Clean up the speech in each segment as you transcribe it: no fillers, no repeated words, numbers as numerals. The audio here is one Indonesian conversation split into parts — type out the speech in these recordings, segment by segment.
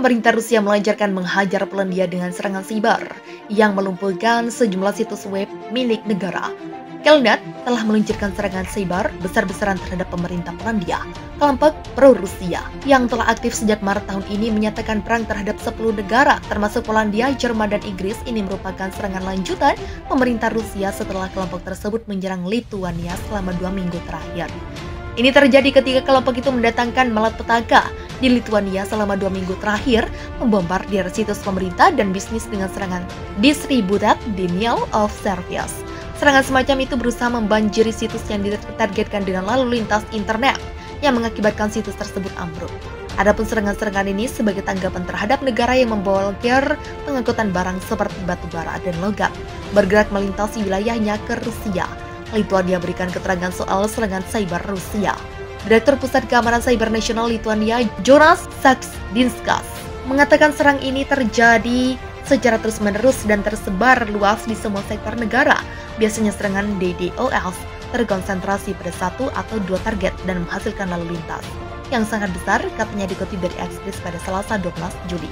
pemerintah Rusia melancarkan menghajar Polandia dengan serangan siber yang melumpuhkan sejumlah situs web milik negara. Kelnet telah meluncurkan serangan siber besar-besaran terhadap pemerintah Polandia. Kelompok pro-Rusia yang telah aktif sejak Maret tahun ini menyatakan perang terhadap 10 negara, termasuk Polandia, Jerman, dan Inggris. Ini merupakan serangan lanjutan pemerintah Rusia setelah kelompok tersebut menyerang Lituania selama 2 minggu terakhir. Ini terjadi ketika kelompok itu mendatangkan malapetaka di Lituania selama 2 minggu terakhir, membombardir situs pemerintah dan bisnis dengan serangan Distributed Denial of Service. Serangan semacam itu berusaha membanjiri situs yang ditargetkan dengan lalu lintas internet, yang mengakibatkan situs tersebut ambruk. Adapun serangan-serangan ini sebagai tanggapan terhadap negara yang memblokir pengangkutan barang seperti batu bara dan logam, bergerak melintasi wilayahnya ke Rusia. Lituania berikan keterangan soal serangan cyber Rusia. Direktur Pusat Keamanan Cyber Nasional Lituania, Jonas Saksdinskas, mengatakan serang ini terjadi secara terus-menerus dan tersebar luas di semua sektor negara. Biasanya serangan DDoS terkonsentrasi pada 1 atau 2 target dan menghasilkan lalu lintas yang sangat besar, katanya dikutip dari Express pada Selasa 12 Juli.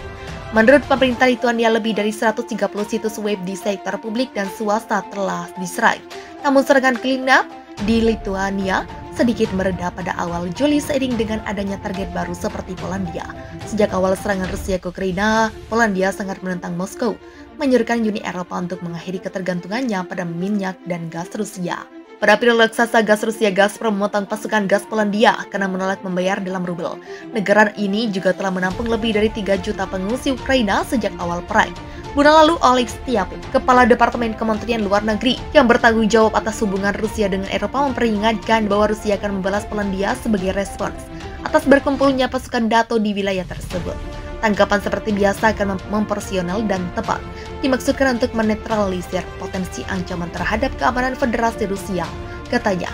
Menurut pemerintah Lituania, lebih dari 130 situs web di sektor publik dan swasta telah diserang. Namun serangan cleanup di Lituania sedikit mereda pada awal Juli seiring dengan adanya target baru seperti Polandia. Sejak awal serangan Rusia ke Ukraina, Polandia sangat menentang Moskow, menyuruhkan Uni Eropa untuk mengakhiri ketergantungannya pada minyak dan gas Rusia. Pada April, raksasa gas Rusia Gazprom memotong pasukan gas Polandia karena menolak membayar dalam rubel. Negara ini juga telah menampung lebih dari 3 juta pengungsi Ukraina sejak awal perang. Bulan lalu, Oleksiy Tyapin, Kepala Departemen Kementerian Luar Negeri yang bertanggung jawab atas hubungan Rusia dengan Eropa, memperingatkan bahwa Rusia akan membalas Polandia sebagai respons atas berkumpulnya pasukan NATO di wilayah tersebut. Tanggapan seperti biasa akan memproporsional dan tepat, dimaksudkan untuk menetralisir potensi ancaman terhadap keamanan Federasi Rusia, katanya.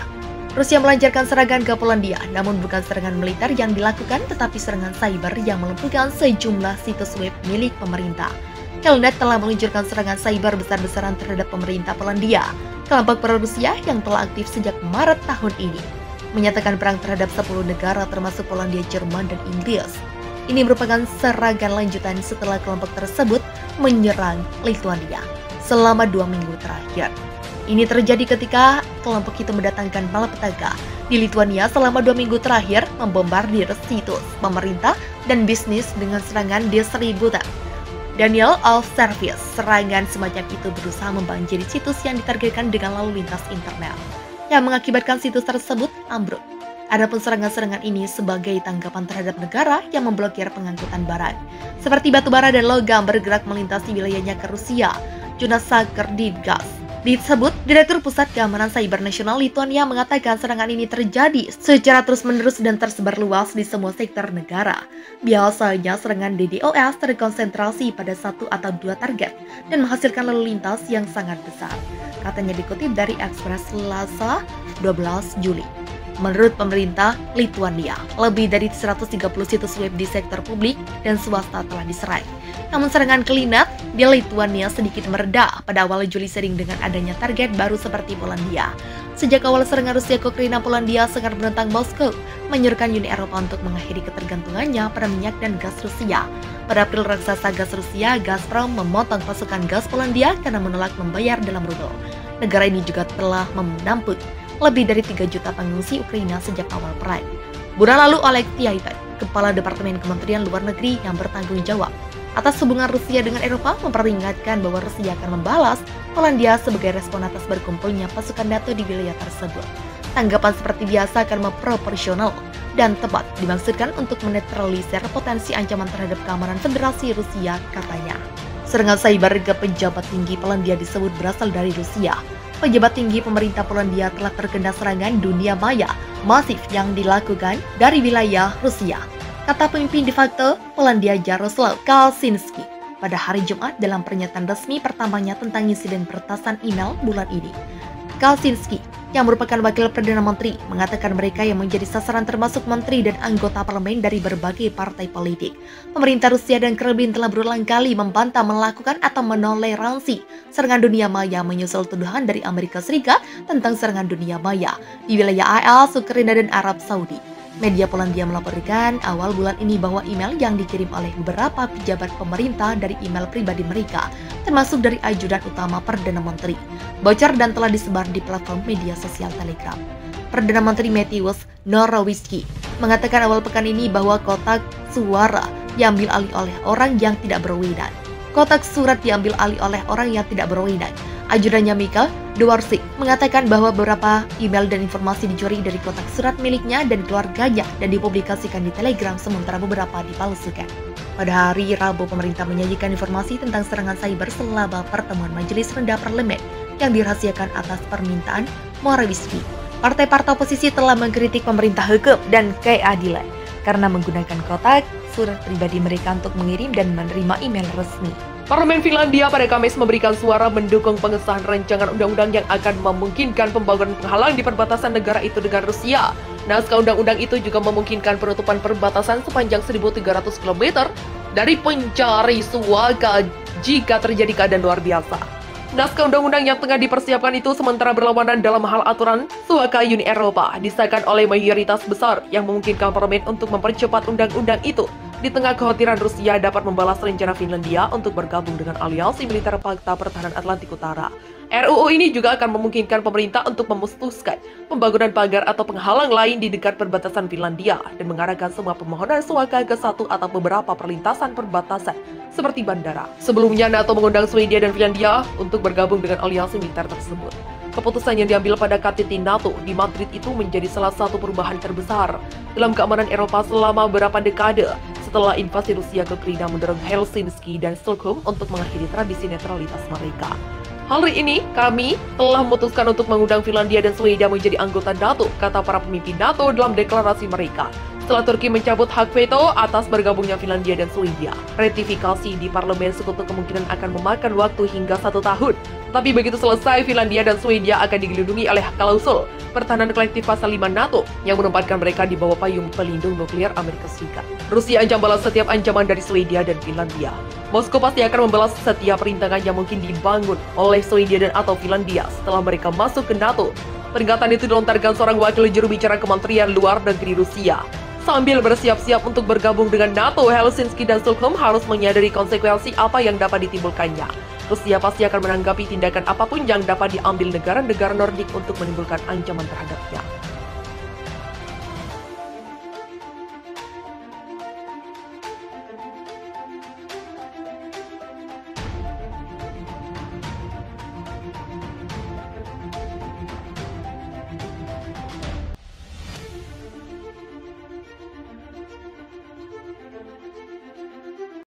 Rusia melancarkan serangan ke Polandia, namun bukan serangan militer yang dilakukan, tetapi serangan cyber yang melumpuhkan sejumlah situs web milik pemerintah. Kelnet telah meluncurkan serangan cyber besar-besaran terhadap pemerintah Polandia. Kelompok pro-Rusia yang telah aktif sejak Maret tahun ini menyatakan perang terhadap 10 negara termasuk Polandia, Jerman, dan Inggris. Ini merupakan serangan lanjutan setelah kelompok tersebut menyerang Lituania selama 2 minggu terakhir. Ini terjadi ketika kelompok itu mendatangkan malapetaka di Lituania selama 2 minggu terakhir, membombardir situs pemerintah dan bisnis dengan serangan Distributed Denial of Service. Serangan semacam itu berusaha membanjiri situs yang ditargetkan dengan lalu lintas internet, yang mengakibatkan situs tersebut ambruk. Adapun serangan-serangan ini sebagai tanggapan terhadap negara yang memblokir pengangkutan barang seperti batu bara dan logam bergerak melintasi wilayahnya ke Rusia. Jonas Saksdinskas, disebut Direktur Pusat Keamanan Cyber Nasional Lituania, mengatakan serangan ini terjadi secara terus-menerus dan tersebar luas di semua sektor negara. Biasanya serangan DDoS terkonsentrasi pada 1 atau 2 target dan menghasilkan lalu lintas yang sangat besar, katanya dikutip dari Express Selasa 12 Juli. Menurut pemerintah Lituania, lebih dari 130 situs web di sektor publik dan swasta telah diserang. Namun serangan cleanup di Lituania sedikit mereda pada awal Juli seiring dengan adanya target baru seperti Polandia. Sejak awal serangan Rusia ke Ukraina, Polandia sangat menentang Moskow, menyuruhkan Uni Eropa untuk mengakhiri ketergantungannya pada minyak dan gas Rusia. Pada April, raksasa gas Rusia Gazprom memotong pasukan gas Polandia karena menolak membayar dalam rubel. Negara ini juga telah menampung lebih dari 3 juta pengungsi Ukraina sejak awal perang. Bulan lalu, Oleksiy Tyapin, Kepala Departemen Kementerian Luar Negeri yang bertanggung jawab atas hubungan Rusia dengan Eropa, memperingatkan bahwa Rusia akan membalas Polandia sebagai respon atas berkumpulnya pasukan NATO di wilayah tersebut. Tanggapan seperti biasa akan memproporsional dan tepat, dimaksudkan untuk menetralisir potensi ancaman terhadap keamanan Federasi Rusia, katanya. Serangan cyber ke pejabat tinggi Polandia disebut berasal dari Rusia. Pejabat tinggi pemerintah Polandia telah terkena serangan dunia maya masif yang dilakukan dari wilayah Rusia, kata pemimpin de facto Polandia Jarosław Kaczyński pada hari Jumat dalam pernyataan resmi pertamanya tentang insiden peretasan email bulan ini. Kaczyński, yang merupakan wakil Perdana Menteri, mengatakan mereka yang menjadi sasaran termasuk menteri dan anggota parlemen dari berbagai partai politik. Pemerintah Rusia dan Kremlin telah berulang kali membantah melakukan atau menoleransi serangan dunia maya menyusul tuduhan dari Amerika Serikat tentang serangan dunia maya di wilayah AS, Ukraina, dan Arab Saudi. Media Polandia melaporkan awal bulan ini bahwa email yang dikirim oleh beberapa pejabat pemerintah dari email pribadi mereka, termasuk dari ajudan utama Perdana Menteri, bocor dan telah disebar di platform media sosial Telegram. Perdana Menteri Mateusz Morawiecki mengatakan awal pekan ini bahwa kotak suara diambil alih oleh orang yang tidak berwenang. Kotak surat diambil alih oleh orang yang tidak berwenang. Ajudannya Michael Dworczyk mengatakan bahwa beberapa email dan informasi dicuri dari kotak surat miliknya dan keluarganya dan dipublikasikan di Telegram, sementara beberapa dipalsukan. Pada hari Rabu, pemerintah menyajikan informasi tentang serangan cyber selama pertemuan Majelis Rendah Parlemen yang dirahasiakan atas permintaan Morawiecki. Partai-partai oposisi telah mengkritik pemerintah hukum dan keadilan karena menggunakan kotak surat pribadi mereka untuk mengirim dan menerima email resmi. Parlemen Finlandia pada Kamis memberikan suara mendukung pengesahan rancangan undang-undang yang akan memungkinkan pembangunan penghalang di perbatasan negara itu dengan Rusia. Naskah undang-undang itu juga memungkinkan penutupan perbatasan sepanjang 1.300 km dari pencari suaka jika terjadi keadaan luar biasa. Naskah undang-undang yang tengah dipersiapkan itu sementara berlawanan dalam hal aturan suaka Uni Eropa disahkan oleh mayoritas besar yang memungkinkan parlemen untuk mempercepat undang-undang itu. Di tengah kekhawatiran Rusia dapat membalas rencana Finlandia untuk bergabung dengan aliansi militer Pakta Pertahanan Atlantik Utara. RUU ini juga akan memungkinkan pemerintah untuk memutuskan pembangunan pagar atau penghalang lain di dekat perbatasan Finlandia dan mengarahkan semua permohonan suaka ke satu atau beberapa perlintasan perbatasan seperti bandara. Sebelumnya NATO mengundang Swedia dan Finlandia untuk bergabung dengan aliansi militer tersebut. Keputusan yang diambil pada KTT NATO di Madrid itu menjadi salah satu perubahan terbesar dalam keamanan Eropa selama beberapa dekade setelah invasi Rusia ke Ukraina mendorong Helsinki dan Stockholm untuk mengakhiri tradisi netralitas mereka. Hari ini, kami telah memutuskan untuk mengundang Finlandia dan Swedia menjadi anggota NATO, kata para pemimpin NATO dalam deklarasi mereka. Setelah Turki mencabut hak veto atas bergabungnya Finlandia dan Swedia, ratifikasi di Parlemen Sekutu kemungkinan akan memakan waktu hingga 1 tahun. Tapi begitu selesai, Finlandia dan Swedia akan dilindungi oleh klausul pertahanan kolektif pasal 5 NATO yang menempatkan mereka di bawah payung pelindung nuklir Amerika Serikat. Rusia ancam balas setiap ancaman dari Swedia dan Finlandia. Moskow pasti akan membalas setiap perintangan yang mungkin dibangun oleh Swedia dan atau Finlandia setelah mereka masuk ke NATO. Peringatan itu dilontarkan seorang wakil juru bicara Kementerian Luar Negeri Rusia. Sambil bersiap-siap untuk bergabung dengan NATO, Helsinki dan Stockholm harus menyadari konsekuensi apa yang dapat ditimbulkannya. Rusia pasti akan menanggapi tindakan apapun yang dapat diambil negara-negara Nordik untuk menimbulkan ancaman terhadapnya.